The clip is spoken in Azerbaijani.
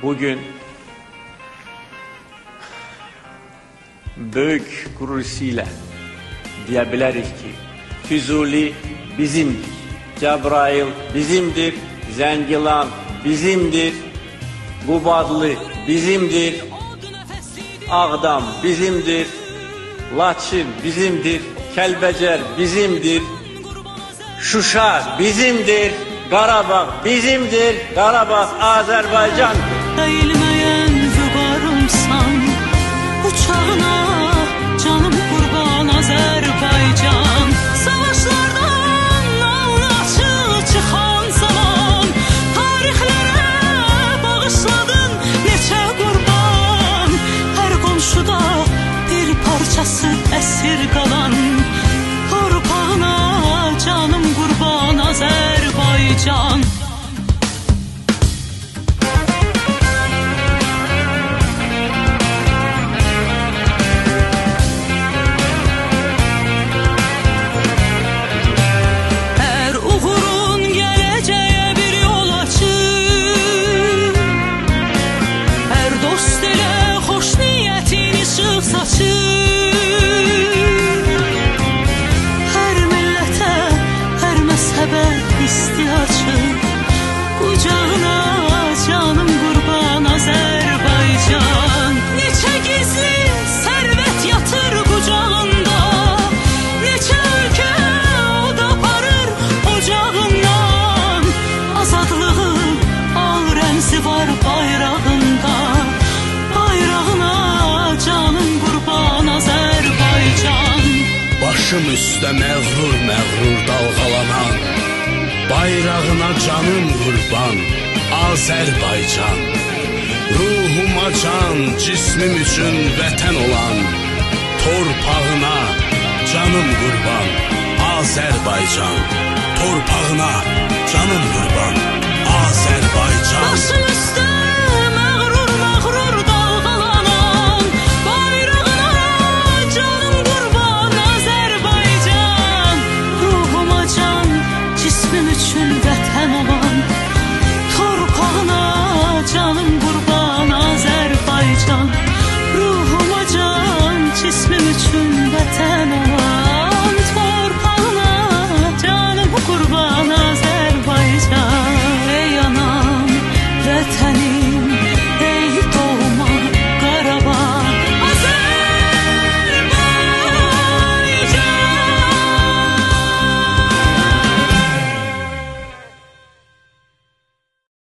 bugün büyük gururuyla diyebiliriz ki Füzuli bizimdir, Cəbrayıl bizimdir, Zəngilan bizimdir, Qubadlı bizimdir, Ağdam bizimdir, Laçın bizimdir, Kəlbəcər bizimdir, Şuşa bizimdir, Qarabağ bizimdir, Qarabağ Azərbaycandır. Eğilmeyen vüqarımsan, uçağına canım qurban Azərbaycan. Savaşlardan alnı açıq çıxan zaman, tarixlərə bağışladın neçə qurban. Hər qonşuda bir parçası əsir qalan, torpağına canım qurban Azərbaycan. Kucağına canım qurban Azərbaycan. Neçə gizli sərvət yatır qucağında, neçə ölkə od aparır ocağından. Azadlığın al rəmzi var bayrağında, bayrağına canım qurban Azərbaycan. Başım üstə məğrur məğrur dalğalanan, bayrağına canım qurban Azərbaycan. Ruhuma can, cismim üçün vətən olan, torpağına canım qurban Azərbaycan. Torpağına canım qurban Azərbaycan. Başım üstə məğrur məğrur dalğalanan, bayrağına canım qurban Azərbaycan. Ruhuma can, cismim üçün vətən